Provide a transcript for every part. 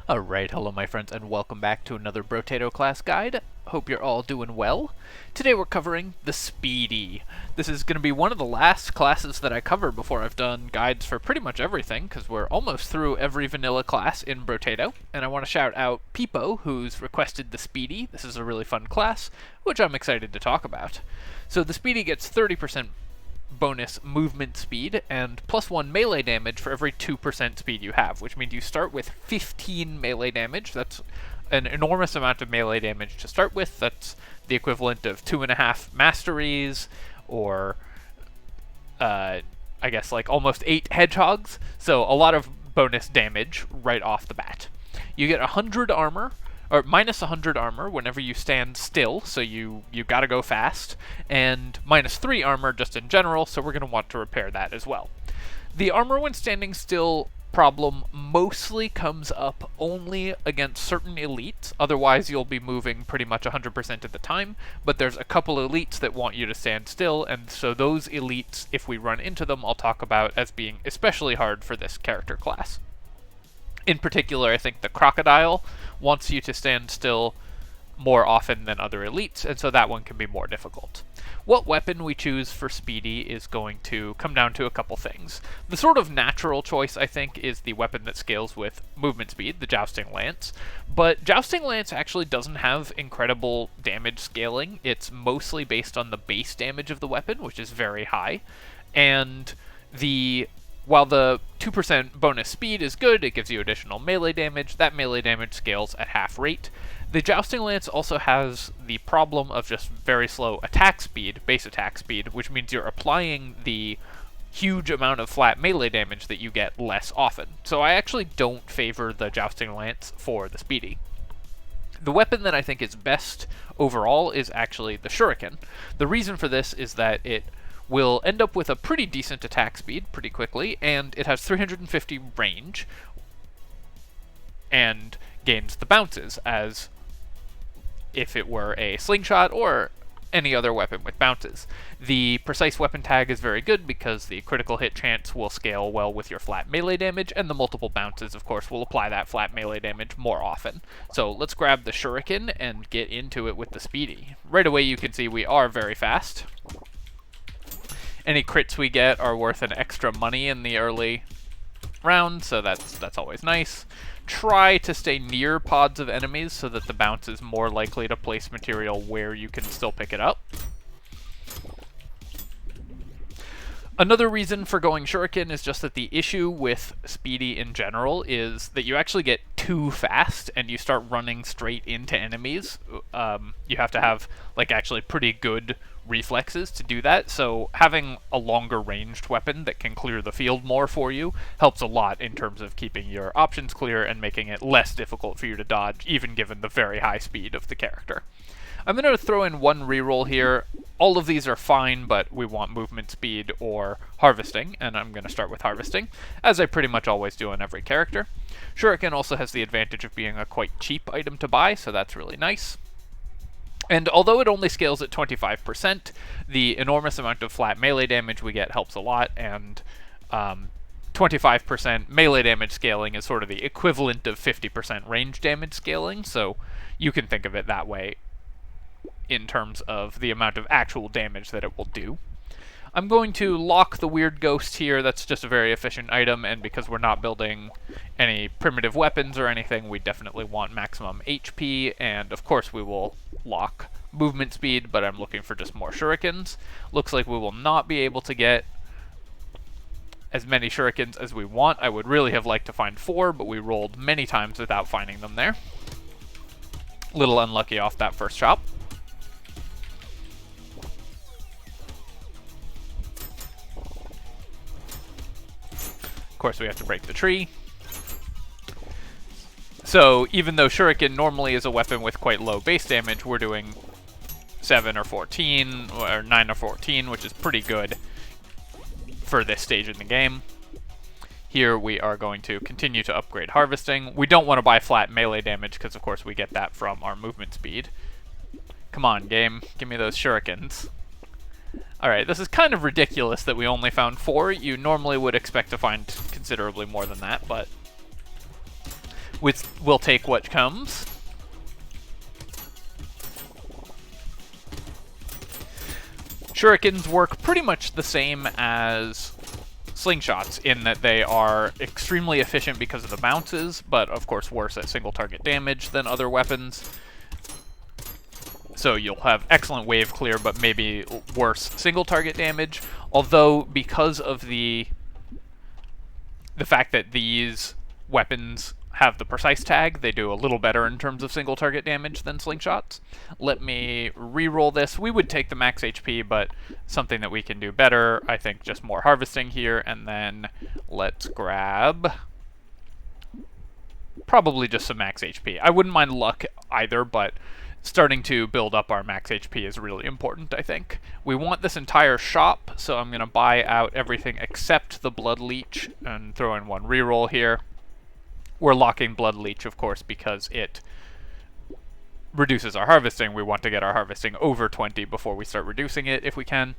Alright, hello my friends, and welcome back to another Brotato class guide. Hope you're all doing well. Today we're covering the Speedy. This is going to be one of the last classes that I cover before I've done guides for pretty much everything, because we're almost through every vanilla class in Brotato. And I want to shout out Peepo, who's requested the Speedy. This is a really fun class, which I'm excited to talk about. So the Speedy gets 30% bonus movement speed and +1 melee damage for every 2% speed you have, which means you start with 15 melee damage. That's an enormous amount of melee damage to start with. That's the equivalent of 2.5 masteries, or I guess like almost 8 hedgehogs, so a lot of bonus damage right off the bat. You get 100 armor, or minus 100 armor whenever you stand still, so you gotta go fast, and -3 armor just in general, so we're gonna want to repair that as well. The armor when standing still problem mostly comes up only against certain elites, otherwise you'll be moving pretty much 100% of the time, but there's a couple elites that want you to stand still, and so those elites, if we run into them, I'll talk about as being especially hard for this character class. In particular, I think the crocodile wants you to stand still more often than other elites, and so that one can be more difficult. What weapon we choose for Speedy is going to come down to a couple things. The sort of natural choice, I think, is the weapon that scales with movement speed, the Jousting Lance, but Jousting Lance actually doesn't have incredible damage scaling. It's mostly based on the base damage of the weapon, which is very high, and while the 2% bonus speed is good, it gives you additional melee damage. That melee damage scales at half rate. The Jousting Lance also has the problem of just very slow attack speed, base attack speed, which means you're applying the huge amount of flat melee damage that you get less often. So I actually don't favor the Jousting Lance for the Speedy. The weapon that I think is best overall is actually the Shuriken. The reason for this is that it will end up with a pretty decent attack speed pretty quickly, and it has 350 range, and gains the bounces as if it were a slingshot or any other weapon with bounces. The precise weapon tag is very good because the critical hit chance will scale well with your flat melee damage, and the multiple bounces, of course, will apply that flat melee damage more often. So let's grab the Shuriken and get into it with the Speedy. Right away you can see we are very fast. Any crits we get are worth an extra money in the early round, so that's always nice. Try to stay near pods of enemies so that the bounce is more likely to place material where you can still pick it up. Another reason for going Shuriken is just that the issue with Speedy in general is that you actually get too fast and you start running straight into enemies. You have to have like actually pretty good reflexes to do that, so having a longer ranged weapon that can clear the field more for you helps a lot in terms of keeping your options clear and making it less difficult for you to dodge, even given the very high speed of the character. I'm going to throw in one reroll here. All of these are fine, but we want movement speed or harvesting, and I'm going to start with harvesting, as I pretty much always do on every character. Shuriken also has the advantage of being a quite cheap item to buy, so that's really nice. And although it only scales at 25%, the enormous amount of flat melee damage we get helps a lot, and 25% melee damage scaling is sort of the equivalent of 50% range damage scaling, so you can think of it that way in terms of the amount of actual damage that it will do. I'm going to lock the Weird Ghost here. That's just a very efficient item, and because we're not building any primitive weapons or anything, we definitely want maximum HP, and of course we will lock movement speed, but I'm looking for just more shurikens. Looks like we will not be able to get as many shurikens as we want. I would really have liked to find 4, but we rolled many times without finding them there. Little unlucky off that first chop. Of course, we have to break the tree. So even though Shuriken normally is a weapon with quite low base damage, we're doing 7 or 14, or 9 or 14, which is pretty good for this stage in the game. Here we are going to continue to upgrade harvesting. We don't want to buy flat melee damage because, of course, we get that from our movement speed. Come on, game. Give me those shurikens. Alright, this is kind of ridiculous that we only found 4. You normally would expect to find considerably more than that, but We'll take what comes. Shurikens work pretty much the same as slingshots in that they are extremely efficient because of the bounces, but of course worse at single target damage than other weapons. So you'll have excellent wave clear, but maybe worse single target damage. Although because of the fact that these weapons have the precise tag, they do a little better in terms of single target damage than slingshots. Let me re-roll this. We would take the max HP, but something that we can do better, I think just more harvesting here, and then let's grab probably just some max HP. I wouldn't mind luck either, but starting to build up our max HP is really important, I think. We want this entire shop, so I'm going to buy out everything except the Blood Leech and throw in one reroll here. We're locking Blood Leech, of course, because it reduces our harvesting. We want to get our harvesting over 20 before we start reducing it, if we can.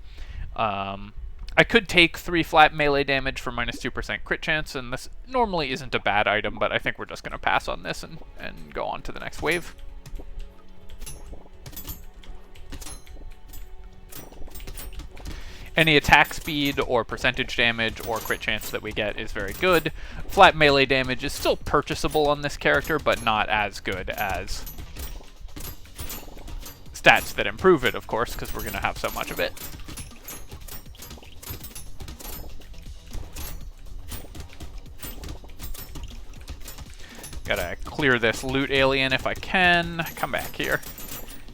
I could take 3 flat melee damage for minus 2% crit chance, and this normally isn't a bad item, but I think we're just going to pass on this and go on to the next wave. Any attack speed or percentage damage or crit chance that we get is very good. Flat melee damage is still purchasable on this character, but not as good as stats that improve it, of course, because we're going to have so much of it. Gotta clear this loot alien if I can. Come back here.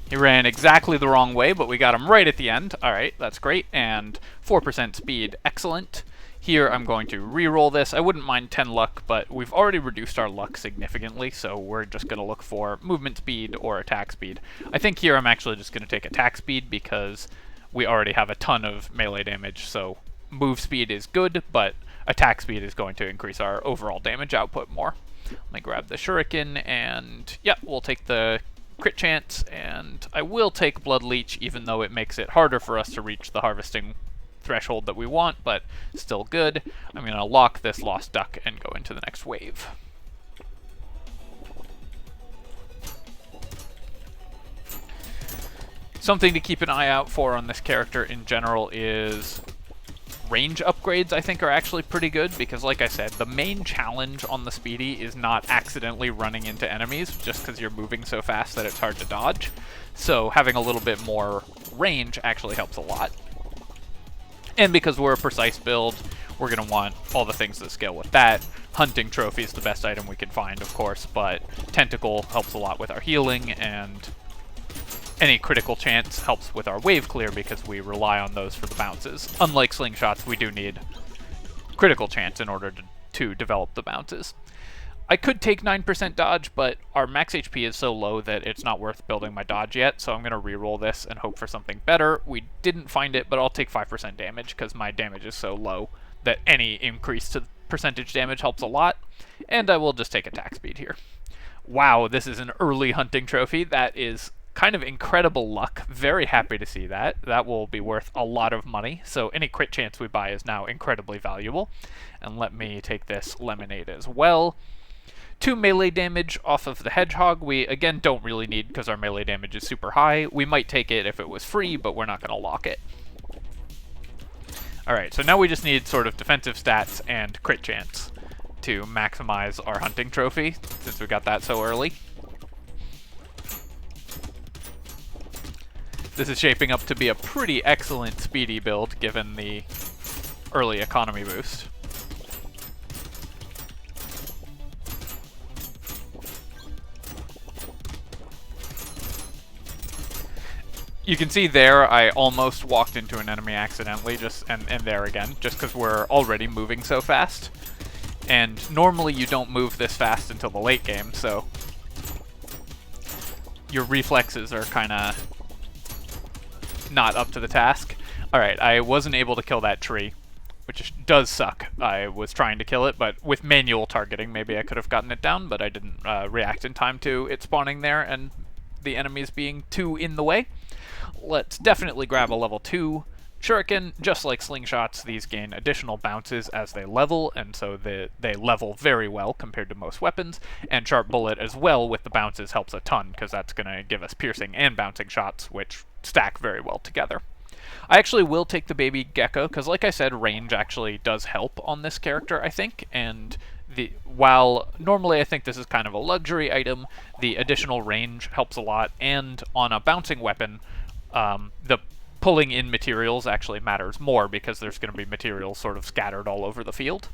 He ran exactly the wrong way, but we got him right at the end. Alright, that's great. And 4% speed, excellent. Here I'm going to re-roll this. I wouldn't mind 10 luck, but we've already reduced our luck significantly, so we're just going to look for movement speed or attack speed. I think here I'm actually just going to take attack speed because we already have a ton of melee damage, so move speed is good, but attack speed is going to increase our overall damage output more. Let me grab the shuriken, and yeah, we'll take the crit chance, and I will take Blood Leech, even though it makes it harder for us to reach the harvesting threshold that we want, but still good. I'm going to lock this Lost Duck and go into the next wave. Something to keep an eye out for on this character in general is range upgrades. I think are actually pretty good, because like I said, the main challenge on the Speedy is not accidentally running into enemies just because you're moving so fast that it's hard to dodge. So having a little bit more range actually helps a lot. And because we're a precise build, we're going to want all the things that scale with that. Hunting Trophy is the best item we can find, of course, but Tentacle helps a lot with our healing, and any critical chance helps with our wave clear because we rely on those for the bounces. Unlike slingshots, we do need critical chance in order to develop the bounces. I could take 9% dodge, but our max HP is so low that it's not worth building my dodge yet, so I'm going to reroll this and hope for something better. We didn't find it, but I'll take 5% damage because my damage is so low that any increase to percentage damage helps a lot, and I will just take attack speed here. Wow, this is an early hunting trophy. That is kind of incredible luck. Very happy to see that. That will be worth a lot of money, so any crit chance we buy is now incredibly valuable. And let me take this lemonade as well. 2 melee damage off of the hedgehog we again don't really need because our melee damage is super high. We might take it if it was free, but we're not going to lock it. Alright, so now we just need sort of defensive stats and crit chance to maximize our hunting trophy, since we got that so early. This is shaping up to be a pretty excellent Speedy build, given the early economy boost. You can see there, I almost walked into an enemy accidentally, and there again, just because we're already moving so fast. And normally you don't move this fast until the late game, so your reflexes are kind of not up to the task. Alright, I wasn't able to kill that tree, which does suck. I was trying to kill it, but with manual targeting, maybe I could have gotten it down, but I didn't react in time to it spawning there and the enemies being too in the way. Let's definitely grab a level 2 Shuriken, just like slingshots, these gain additional bounces as they level, and so they level very well compared to most weapons, and Sharp Bullet as well with the bounces helps a ton, because that's going to give us piercing and bouncing shots, which stack very well together. I actually will take the baby Gecko, because like I said, range actually does help on this character, I think, and while normally I think this is kind of a luxury item, the additional range helps a lot, and on a bouncing weapon, the pulling in materials actually matters more because there's going to be materials sort of scattered all over the field.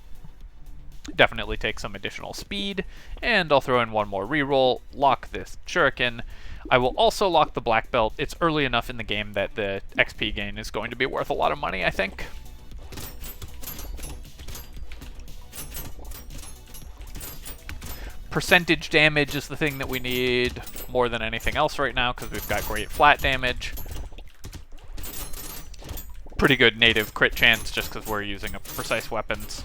Definitely take some additional speed, and I'll throw in one more reroll, lock this Shuriken. I will also lock the Black Belt. It's early enough in the game that the XP gain is going to be worth a lot of money, I think. Percentage damage is the thing that we need more than anything else right now, because we've got great flat damage. Pretty good native crit chance, just because we're using precise weapons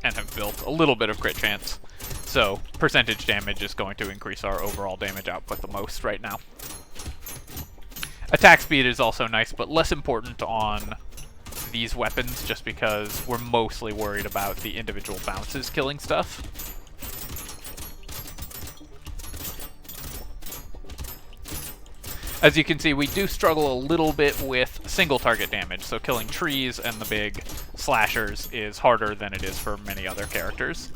and have built a little bit of crit chance. So percentage damage is going to increase our overall damage output the most right now. Attack speed is also nice, but less important on these weapons, just because we're mostly worried about the individual bounces killing stuff. As you can see, we do struggle a little bit with single target damage, so killing trees and the big slashers is harder than it is for many other characters.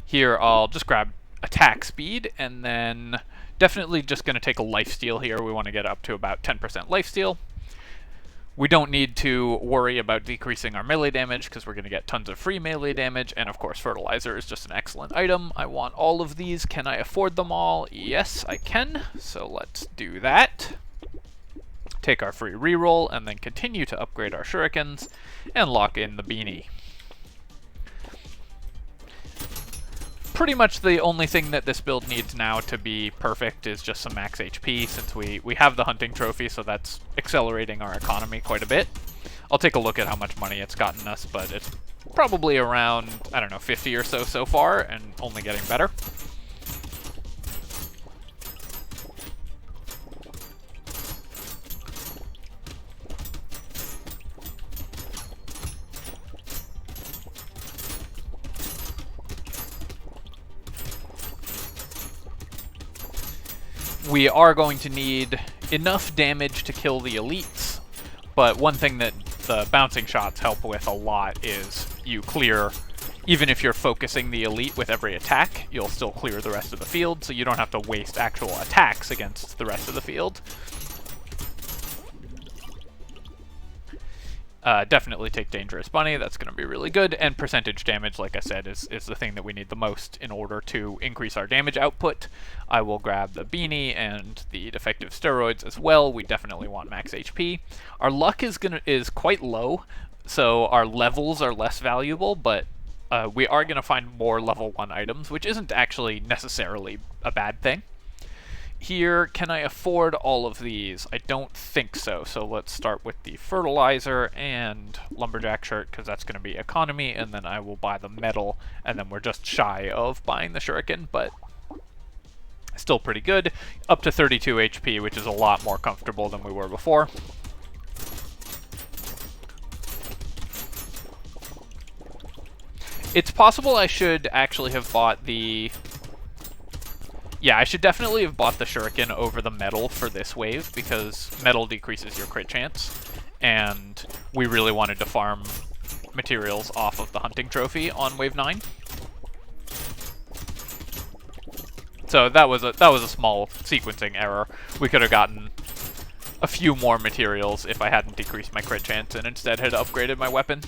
Here, I'll just grab attack speed, and then definitely just going to take a lifesteal here. We want to get up to about 10% lifesteal. We don't need to worry about decreasing our melee damage because we're going to get tons of free melee damage, and of course fertilizer is just an excellent item. I want all of these. Can I afford them all? Yes, I can, so let's do that. Take our free reroll, and then continue to upgrade our shurikens, and lock in the beanie. Pretty much the only thing that this build needs now to be perfect is just some max HP, since we have the hunting trophy, so that's accelerating our economy quite a bit. I'll take a look at how much money it's gotten us, but it's probably around, I don't know, 50 or so far, and only getting better. We are going to need enough damage to kill the elites, but one thing that the bouncing shots help with a lot is you clear, even if you're focusing the elite with every attack, you'll still clear the rest of the field, so you don't have to waste actual attacks against the rest of the field. Definitely take Dangerous Bunny, that's going to be really good, and percentage damage, like I said, is the thing that we need the most in order to increase our damage output. I will grab the beanie and the defective steroids as well. We definitely want max HP. Our luck is quite low, so our levels are less valuable, but we are going to find more level 1 items, which isn't actually necessarily a bad thing. Here, can I afford all of these? I don't think so, so let's start with the fertilizer and lumberjack shirt, because that's going to be economy, and then I will buy the metal, and then we're just shy of buying the shuriken, but still pretty good. Up to 32 HP, which is a lot more comfortable than we were before. It's possible I should actually have bought the... Yeah, I should definitely have bought the shuriken over the metal for this wave, because metal decreases your crit chance, and we really wanted to farm materials off of the hunting trophy on wave 9. So that was a small sequencing error. We could have gotten a few more materials if I hadn't decreased my crit chance and instead had upgraded my weapon.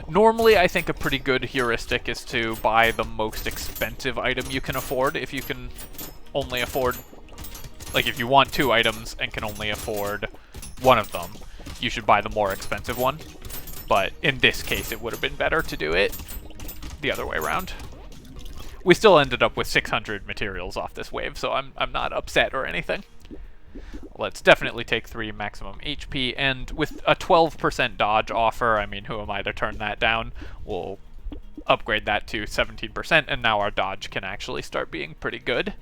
Normally, I think a pretty good heuristic is to buy the most expensive item you can afford. If you can only afford, like if you want 2 items and can only afford one of them, you should buy the more expensive one. But in this case, it would have been better to do it the other way around. We still ended up with 600 materials off this wave, so I'm not upset or anything. Let's definitely take 3 maximum HP, and with a 12% dodge offer, I mean, who am I to turn that down? We'll upgrade that to 17%, and now our dodge can actually start being pretty good.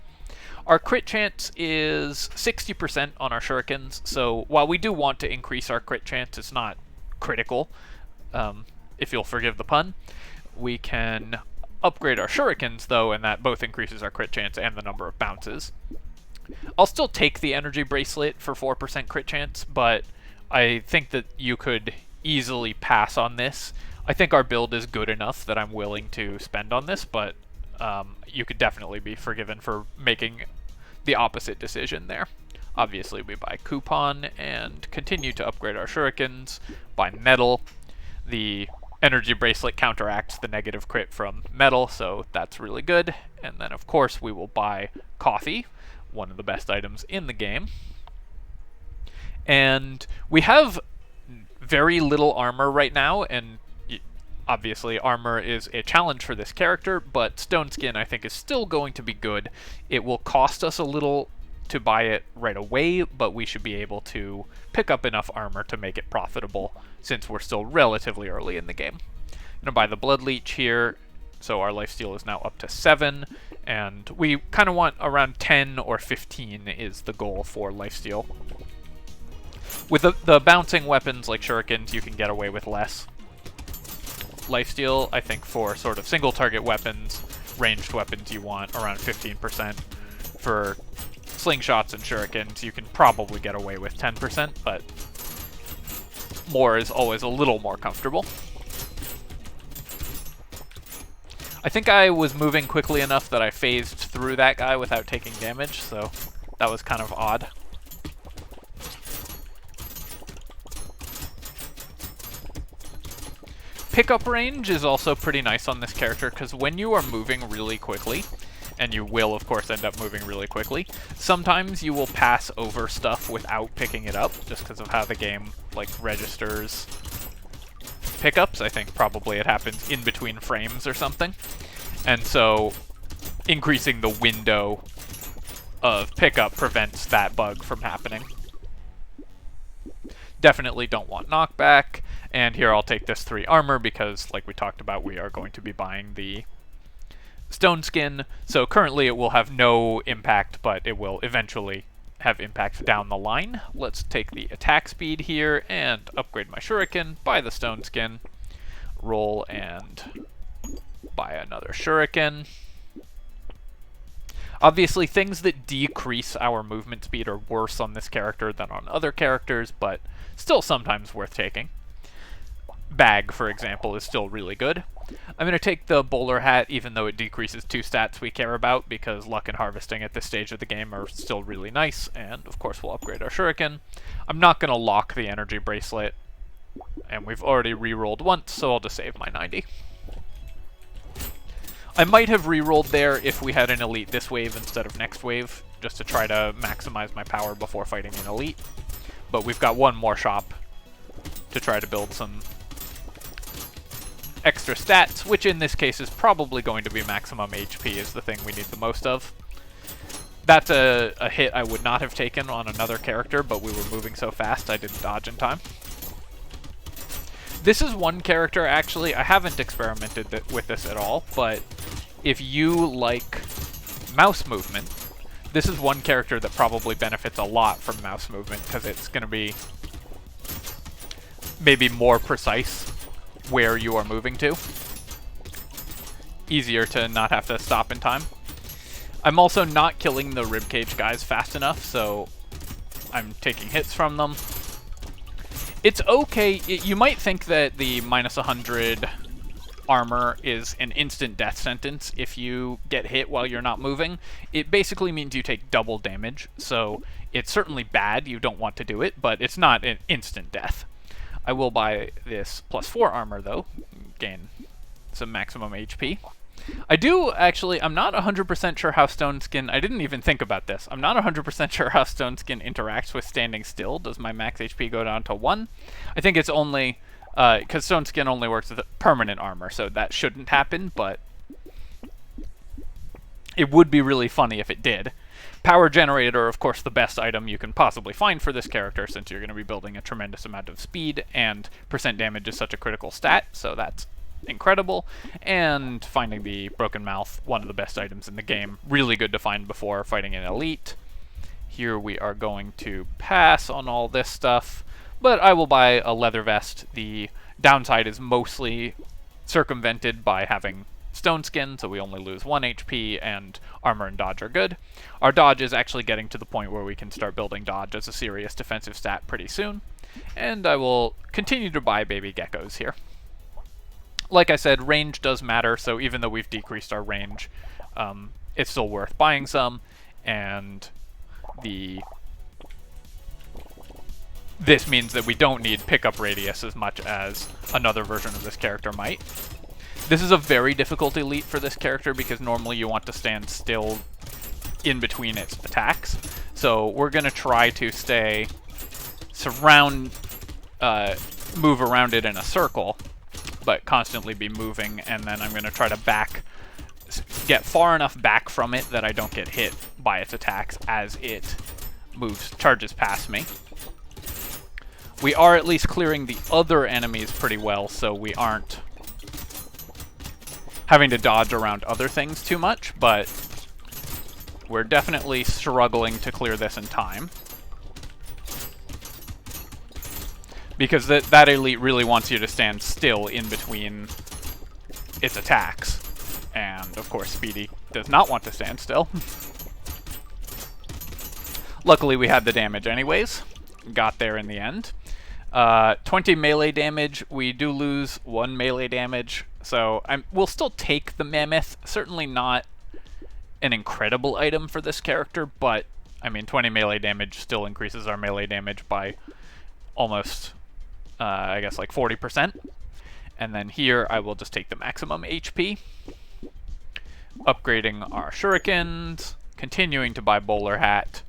Our crit chance is 60% on our shurikens, so while we do want to increase our crit chance, it's not critical, if you'll forgive the pun. We can upgrade our shurikens, though, and that both increases our crit chance and the number of bounces. I'll still take the energy bracelet for 4% crit chance, but I think that you could easily pass on this. I think our build is good enough that I'm willing to spend on this, but you could definitely be forgiven for making the opposite decision there. Obviously, we buy coupon and continue to upgrade our shurikens, buy metal. The energy bracelet counteracts the negative crit from metal, so that's really good. And then, of course, we will buy coffee, one of the best items in the game. And we have very little armor right now, and obviously armor is a challenge for this character, but stone skin I think is still going to be good. It will cost us a little to buy it right away, but we should be able to pick up enough armor to make it profitable since we're still relatively early in the game. I'm going to buy the blood leech here, so our lifesteal is now up to 7, and we kind of want around 10 or 15 is the goal for lifesteal. With the bouncing weapons like shurikens, you can get away with less lifesteal. I think for sort of single target weapons, ranged weapons, you want around 15%. For slingshots and shurikens, you can probably get away with 10%, but more is always a little more comfortable. I think I was moving quickly enough that I phased through that guy without taking damage, so that was kind of odd. Pickup range is also pretty nice on this character, because when you are moving really quickly, and you will of course end up moving really quickly, sometimes you will pass over stuff without picking it up, just because of how the game like registers pickups. I think probably it happens in between frames or something. And so increasing the window of pickup prevents that bug from happening. Definitely don't want knockback. And here I'll take this 3 armor because, like we talked about, we are going to be buying the stone skin. So currently it will have no impact, but it will eventually have impact down the line. Let's take the attack speed here and upgrade my shuriken, buy the stone skin, roll and buy another shuriken. Obviously, things that decrease our movement speed are worse on this character than on other characters, but still sometimes worth taking. Bag, for example, is still really good. I'm going to take the bowler hat, even though it decreases 2 stats we care about, because luck and harvesting at this stage of the game are still really nice, and of course we'll upgrade our shuriken. I'm not going to lock the energy bracelet, and we've already re-rolled once, so I'll just save my 90. I might have re-rolled there if we had an elite this wave instead of next wave, just to try to maximize my power before fighting an elite. But we've got one more shop to try to build some extra stats, which in this case is probably going to be maximum HP is the thing we need the most of. That's a hit I would not have taken on another character, but we were moving so fast I didn't dodge in time. This is one character, actually, I haven't experimented with this at all, but if you like mouse movement, this is one character that probably benefits a lot from mouse movement, because it's going to be maybe more precise where you are moving to. Easier to not have to stop in time. I'm also not killing the ribcage guys fast enough, so I'm taking hits from them. It's okay. You might think that the minus 100 armor is an instant death sentence if you get hit while you're not moving. It basically means you take double damage, so it's certainly bad. You don't want to do it, but it's not an instant death. I will buy this plus 4 armor, though. Gain some maximum HP. I do, actually, I'm not 100% sure how Stone Skin... I didn't even think about this. I'm not 100% sure how Stone Skin interacts with standing still. Does my max HP go down to 1? I think it's only... because Stone Skin only works with permanent armor, so that shouldn't happen, but... it would be really funny if it did. Power Generator, of course, the best item you can possibly find for this character, since you're going to be building a tremendous amount of speed, and percent damage is such a critical stat, so that's incredible, and finding the Broken Mouth, one of the best items in the game. Really good to find before fighting an elite. Here we are going to pass on all this stuff, but I will buy a leather vest. The downside is mostly circumvented by having stone skin, so we only lose 1 HP, and armor and dodge are good. Our dodge is actually getting to the point where we can start building dodge as a serious defensive stat pretty soon, and I will continue to buy baby geckos here. Like I said, range does matter, so even though we've decreased our range, it's still worth buying some, and this means that we don't need pickup radius as much as another version of this character might. This is a very difficult elite for this character because normally you want to stand still in between its attacks. So we're going to try to move around it in a circle, but constantly be moving, and then I'm going to try to get far enough back from it that I don't get hit by its attacks as it charges past me. We are at least clearing the other enemies pretty well, so we aren't having to dodge around other things too much, but we're definitely struggling to clear this in time. Because that elite really wants you to stand still in between its attacks. And, of course, Speedy does not want to stand still. Luckily, we had the damage anyways. Got there in the end. 20 melee damage. We do lose 1 melee damage. So we'll still take the Mammoth. Certainly not an incredible item for this character, but, I mean, 20 melee damage still increases our melee damage by almost, I guess, like 40%. And then here, I will just take the maximum HP. Upgrading our shurikens, continuing to buy bowler hat.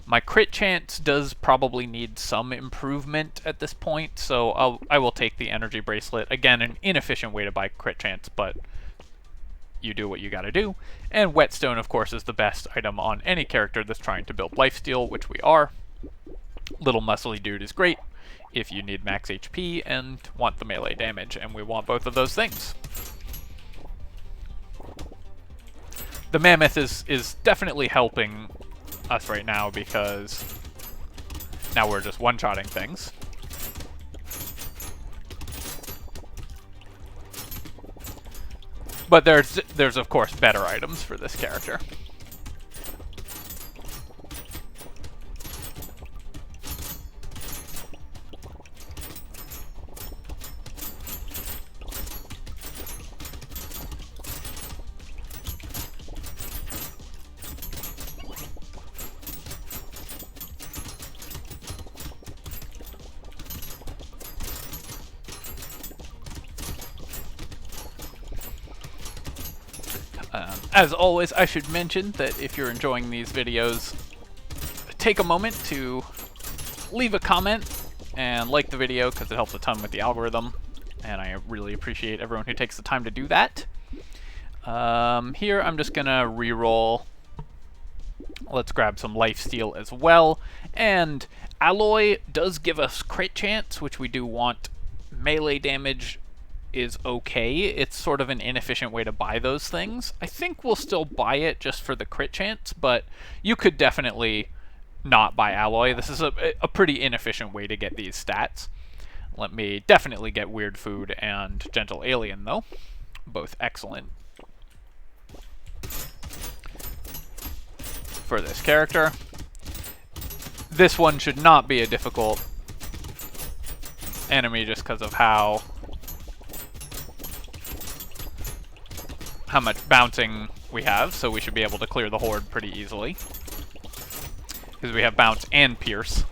My crit chance does probably need some improvement at this point, so I will take the energy bracelet. Again, an inefficient way to buy crit chance, but you do what you gotta do. And whetstone, of course, is the best item on any character that's trying to build lifesteal, which we are. Little muscly dude is great if you need max HP and want the melee damage, and we want both of those things. The Mammoth is definitely helping us right now because now we're just one-shotting things. But there's of course better items for this character. As always, I should mention that if you're enjoying these videos, take a moment to leave a comment and like the video because it helps a ton with the algorithm, and I really appreciate everyone who takes the time to do that. Here I'm just gonna reroll. Let's grab some lifesteal as well, and alloy does give us crit chance, which we do want. Melee damage is okay. It's sort of an inefficient way to buy those things. I think we'll still buy it just for the crit chance, but you could definitely not buy alloy. This is a pretty inefficient way to get these stats. Let me definitely get weird food and gentle alien though. Both excellent for this character. This one should not be a difficult enemy just because of how much bouncing we have, so we should be able to clear the horde pretty easily. Because we have bounce and pierce.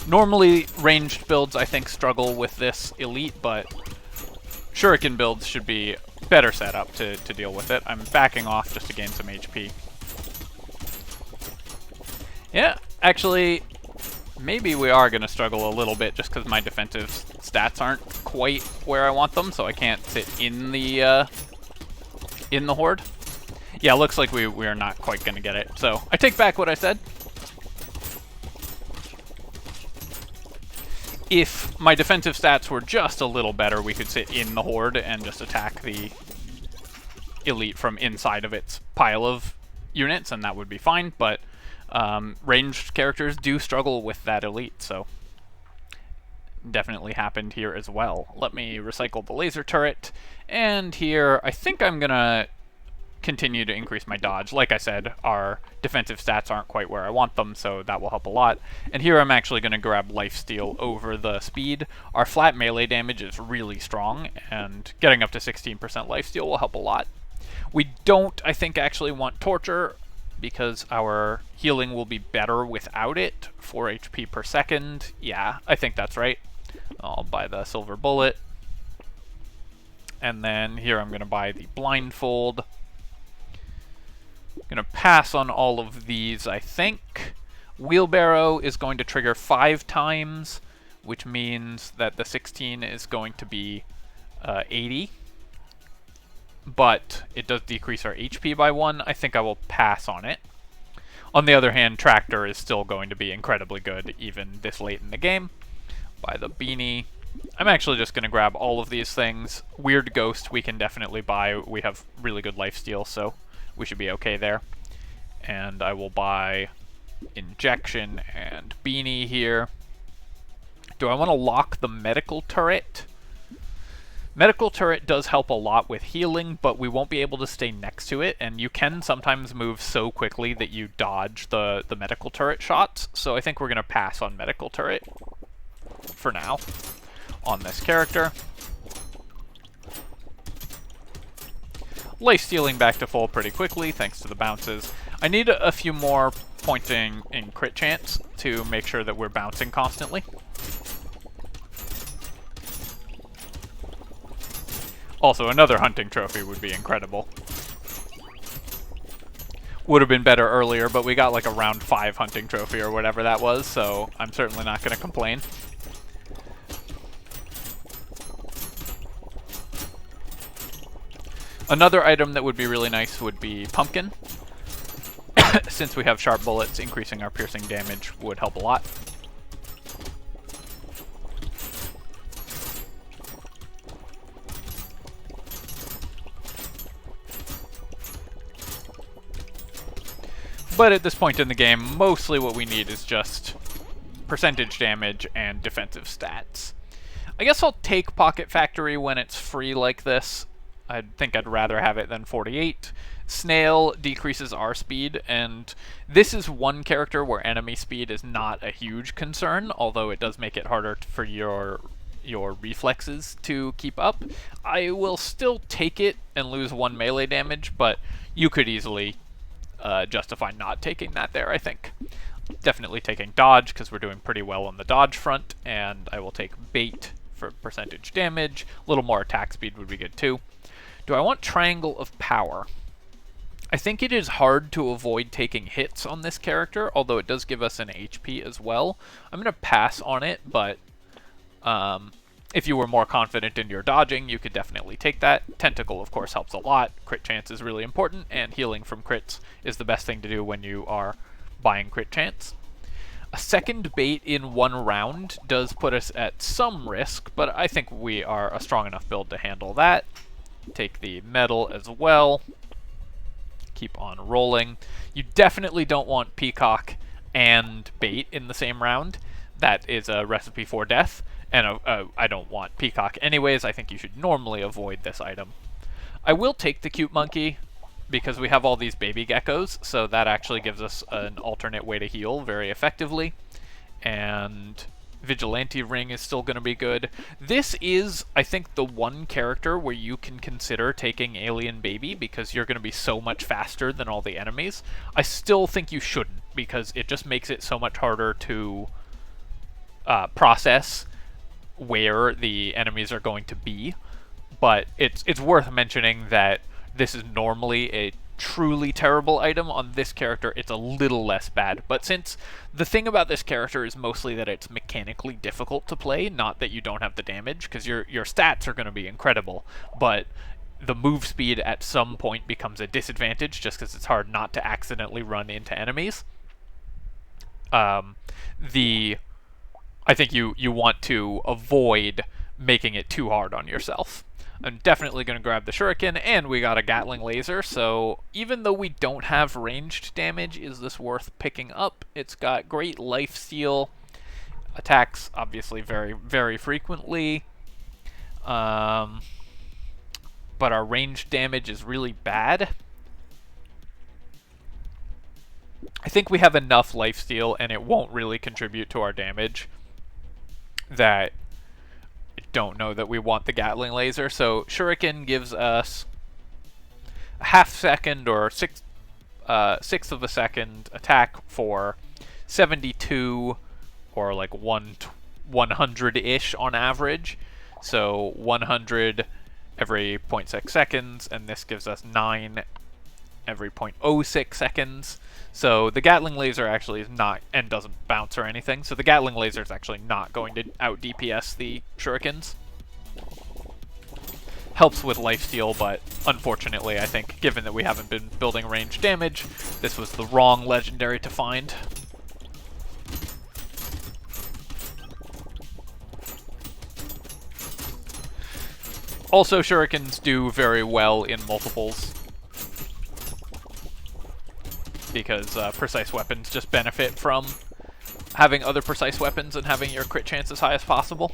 Normally, ranged builds, I think, struggle with this elite, but shuriken builds should be better set up to deal with it. I'm backing off just to gain some HP. Yeah, actually, maybe we are going to struggle a little bit just because my defensive stats aren't quite where I want them, so I can't sit in the horde. Yeah, looks like we are not quite going to get it, so I take back what I said. if my defensive stats were just a little better, we could sit in the horde and just attack the elite from inside of its pile of units, and that would be fine, but ranged characters do struggle with that elite, so definitely happened here as well. Let me recycle the laser turret, and here I think I'm gonna continue to increase my dodge. Like I said, our defensive stats aren't quite where I want them, so that will help a lot. And here I'm actually going to grab lifesteal over the speed. Our flat melee damage is really strong, and getting up to 16% lifesteal will help a lot. We don't, I think, actually want torture, because our healing will be better without it. 4 HP per second. Yeah, I think that's right. I'll buy the silver bullet. And then here I'm going to buy the blindfold. Going to pass on all of these, I think. Wheelbarrow is going to trigger 5 times, which means that the 16 is going to be 80. But it does decrease our HP by 1. I think I will pass on it. On the other hand, Tractor is still going to be incredibly good, even this late in the game. Buy the beanie. I'm actually just going to grab all of these things. Weird Ghost we can definitely buy. We have really good lifesteal, so we should be okay there. And I will buy Injection and Beanie here. Do I want to lock the Medical Turret? Medical Turret does help a lot with healing, but we won't be able to stay next to it, and you can sometimes move so quickly that you dodge the Medical Turret shots, so I think we're going to pass on Medical Turret for now on this character. Life stealing back to full pretty quickly, thanks to the bounces. I need a few more pointing in crit chance to make sure that we're bouncing constantly. Also, another hunting trophy would be incredible. Would have been better earlier, but we got like a round 5 hunting trophy or whatever that was, so I'm certainly not going to complain. Another item that would be really nice would be Pumpkin. Since we have sharp bullets, increasing our piercing damage would help a lot. But at this point in the game, mostly what we need is just percentage damage and defensive stats. I guess I'll take Pocket Factory when it's free like this. I think I'd rather have it than 48. Snail decreases our speed, and this is one character where enemy speed is not a huge concern, although it does make it harder for your reflexes to keep up. I will still take it and lose 1 melee damage, but you could easily justify not taking that there, I think. Definitely taking dodge, because we're doing pretty well on the dodge front, and I will take bait for percentage damage. A little more attack speed would be good too. Do I want Triangle of Power? I think it is hard to avoid taking hits on this character, although it does give us an HP as well. I'm going to pass on it, but if you were more confident in your dodging, you could definitely take that. Tentacle, of course, helps a lot. Crit chance is really important, and healing from crits is the best thing to do when you are buying crit chance. A second bait in 1 round does put us at some risk, but I think we are a strong enough build to handle that. Take the medal as well. Keep on rolling. You definitely don't want Peacock and bait in the same round. That is a recipe for death. And I don't want Peacock anyways. I think you should normally avoid this item. I will take the Cute Monkey because we have all these baby geckos, so that actually gives us an alternate way to heal very effectively. And Vigilante Ring is still going to be good. This is, I think, the one character where you can consider taking Alien Baby because you're going to be so much faster than all the enemies. I still think you shouldn't because it just makes it so much harder to process where the enemies are going to be. But it's worth mentioning that this is normally a truly terrible item. On this character, it's a little less bad. But since the thing about this character is mostly that it's mechanically difficult to play, not that you don't have the damage, because your stats are going to be incredible, but the move speed at some point becomes a disadvantage just because it's hard not to accidentally run into enemies. The I think you want to avoid making it too hard on yourself. I'm definitely going to grab the shuriken, and we got a Gatling laser, so even though we don't have ranged damage, is this worth picking up? It's got great lifesteal, attacks obviously very, very frequently, but our ranged damage is really bad. I think we have enough lifesteal, and it won't really contribute to our damage, that I don't know that we want the Gatling laser. So shuriken gives us a half second or sixth of a second attack for 72 or like 100-ish on average. So 100 every 0.6 seconds, and this gives us 9 every 0.06 seconds. So the Gatling laser actually is not, and doesn't bounce or anything, so the Gatling laser is actually not going to out DPS the shurikens. Helps with lifesteal, but unfortunately I think, given that we haven't been building range damage, this was the wrong legendary to find. Also, shurikens do very well in multiples, because precise weapons just benefit from having other precise weapons and having your crit chance as high as possible.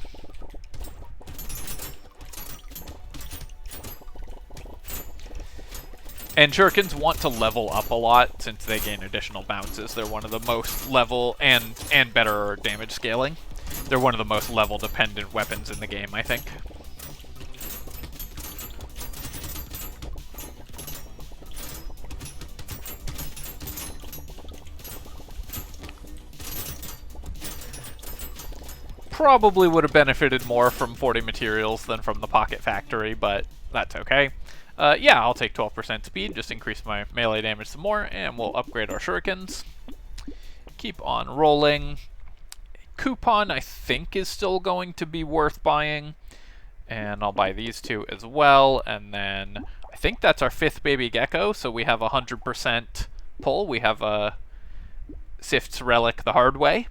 And shurikens want to level up a lot since they gain additional bounces. They're one of the most level and better damage scaling. They're one of the most level dependent weapons in the game, I think. Probably would have benefited more from 40 materials than from the Pocket Factory, but that's okay. Yeah, I'll take 12% speed, just increase my melee damage some more, and we'll upgrade our shurikens. Keep on rolling. Coupon, I think, is still going to be worth buying, and I'll buy these two as well, and then I think that's our 5th baby gecko, so we have 100% pull. We have a Sift's Relic the hard way.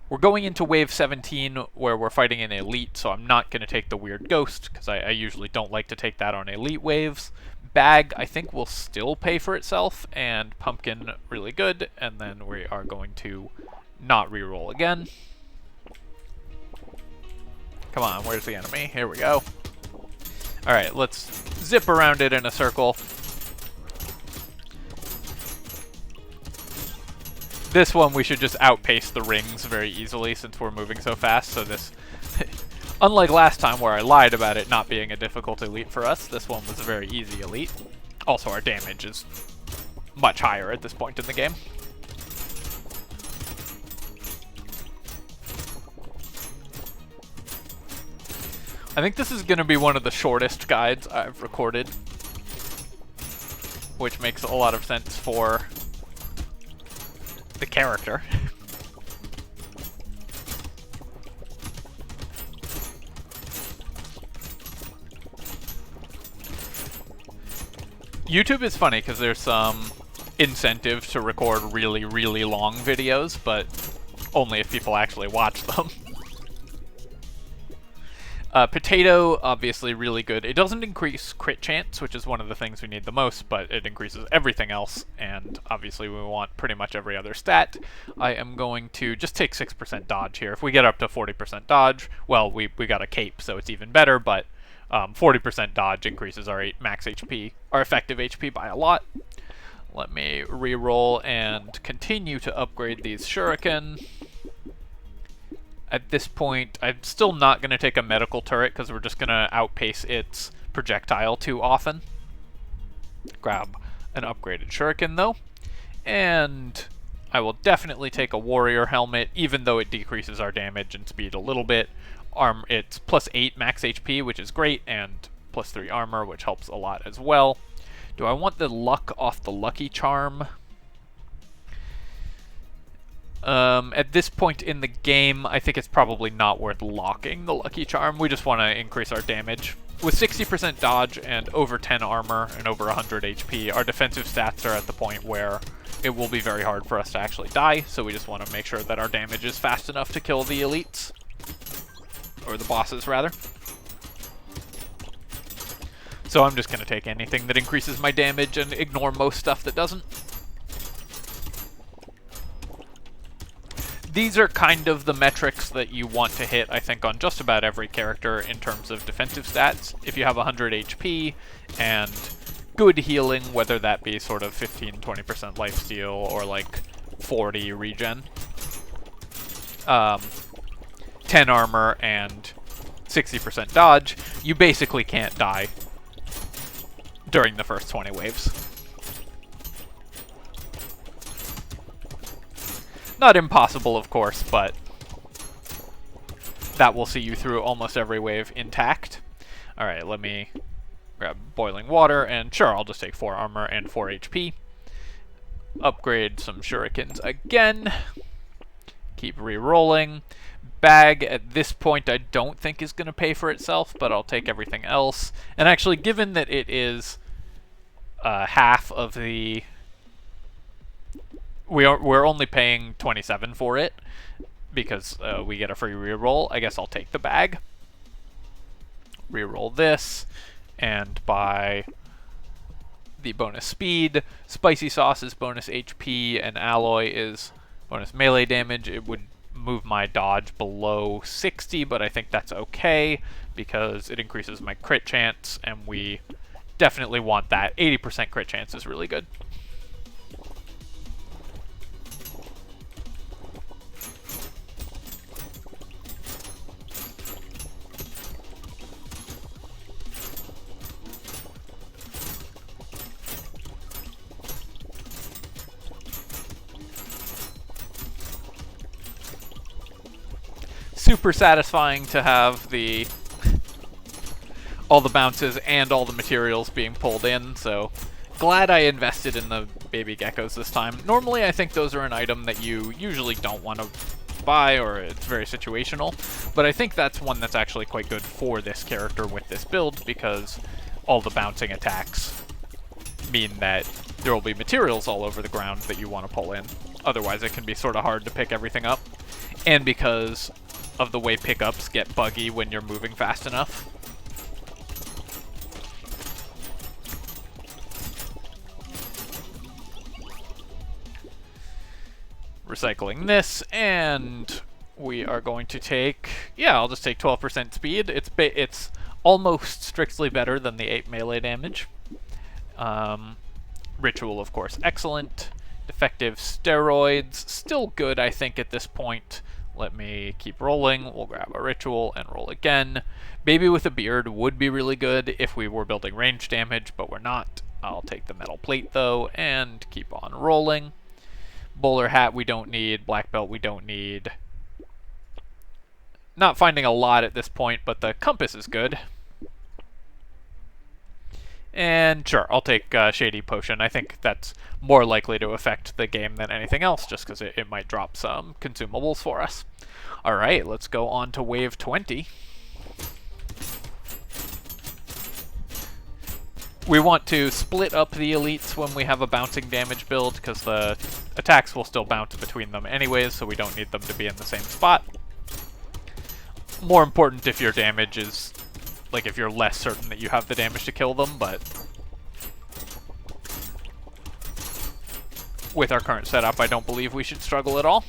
We're going into wave 17 where we're fighting an elite, so I'm not going to take the weird ghost, because I usually don't like to take that on elite waves. Bag, I think, will still pay for itself, and pumpkin, really good, and then we are going to not reroll again. Come on, where's the enemy? Here we go. Alright, let's zip around it in a circle. This one we should just outpace the rings very easily since we're moving so fast, so this... Unlike last time where I lied about it not being a difficult elite for us, this one was a very easy elite. Also, our damage is much higher at this point in the game. I think this is going to be one of the shortest guides I've recorded, which makes a lot of sense for the character. YouTube is funny because there's some incentive to record really, really long videos, but only if people actually watch them. Potato, obviously really good. It doesn't increase crit chance, which is one of the things we need the most, but it increases everything else, and obviously we want pretty much every other stat. I am going to just take 6% dodge here. If we get up to 40% dodge, well, we got a cape, so it's even better, but 40% dodge increases our max HP, our effective HP by a lot. Let me reroll and continue to upgrade these shuriken. At this point, I'm still not going to take a medical turret because we're just going to outpace its projectile too often. Grab an upgraded shuriken, though. And I will definitely take a warrior helmet, even though it decreases our damage and speed a little bit. It's plus 8 max HP, which is great, and plus 3 armor, which helps a lot as well. Do I want the luck off the lucky charm? At this point in the game, I think it's probably not worth locking the lucky charm. We just want to increase our damage. With 60% dodge and over 10 armor and over 100 HP, our defensive stats are at the point where it will be very hard for us to actually die, so we just want to make sure that our damage is fast enough to kill the elites. Or the bosses, rather. So I'm just going to take anything that increases my damage and ignore most stuff that doesn't. These are kind of the metrics that you want to hit, I think, on just about every character in terms of defensive stats. If you have 100 HP and good healing, whether that be sort of 15-20% lifesteal or like 40 regen, 10 armor and 60% dodge, you basically can't die during the first 20 waves. Not impossible, of course, but that will see you through almost every wave intact. Alright, let me grab boiling water, and sure, I'll just take 4 armor and 4 HP. Upgrade some shurikens again. Keep re-rolling. Bag, at this point, I don't think is going to pay for itself, but I'll take everything else. And actually, given that it is half of the... We're only paying 27 for it, because we get a free reroll, I guess I'll take the bag. Reroll this, and buy the bonus speed. Spicy sauce is bonus HP, and alloy is bonus melee damage. It would move my dodge below 60, but I think that's okay because it increases my crit chance, and we definitely want that. 80% crit chance is really good. Super satisfying to have all the bounces and all the materials being pulled in, so glad I invested in the baby geckos this time. Normally I think those are an item that you usually don't want to buy, or it's very situational, but I think that's one that's actually quite good for this character with this build, because all the bouncing attacks mean that there will be materials all over the ground that you want to pull in. Otherwise it can be sort of hard to pick everything up, and because of the way pickups get buggy when you're moving fast enough. Recycling this, and we are going to take, yeah, I'll just take 12% speed. It's almost strictly better than the 8 melee damage. Ritual, of course, excellent. Defective steroids, still good, I think, at this point. Let me keep rolling. We'll grab a ritual and roll again. Baby with a beard would be really good if we were building range damage, but we're not. I'll take the metal plate, though, and keep on rolling. Bowler hat we don't need. Black belt we don't need. Not finding a lot at this point, but the compass is good. And sure, I'll take Shady Potion. I think that's more likely to affect the game than anything else, just because it might drop some consumables for us. Alright, let's go on to Wave 20. We want to split up the elites when we have a bouncing damage build, because the attacks will still bounce between them anyways, so we don't need them to be in the same spot. More important if your damage is... like, if you're less certain that you have the damage to kill them, but with our current setup, I don't believe we should struggle at all.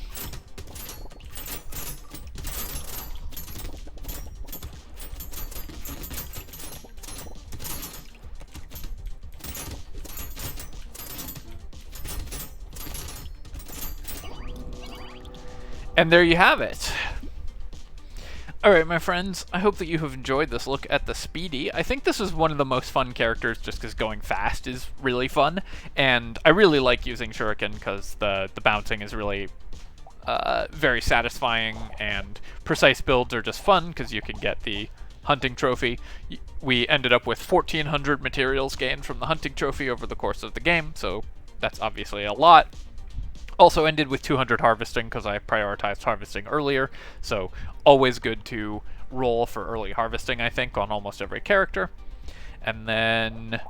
And there you have it. Alright, my friends, I hope that you have enjoyed this look at the Speedy. I think this is one of the most fun characters just because going fast is really fun, and I really like using Shuriken because the bouncing is really very satisfying, and precise builds are just fun because you can get the hunting trophy. We ended up with 1,400 materials gained from the hunting trophy over the course of the game, so that's obviously a lot. Also ended with 200 harvesting because I prioritized harvesting earlier, so always good to roll for early harvesting, I think, on almost every character. And then,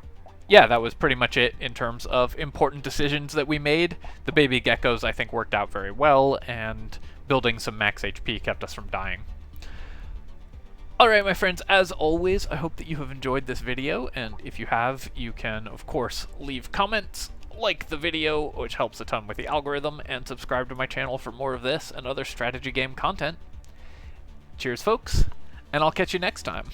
yeah, that was pretty much it in terms of important decisions that we made. The baby geckos, I think, worked out very well, and building some max HP kept us from dying. Alright, my friends, as always, I hope that you have enjoyed this video, and if you have, you can, of course, leave comments, like the video, which helps a ton with the algorithm, and subscribe to my channel for more of this and other strategy game content. Cheers, folks, and I'll catch you next time.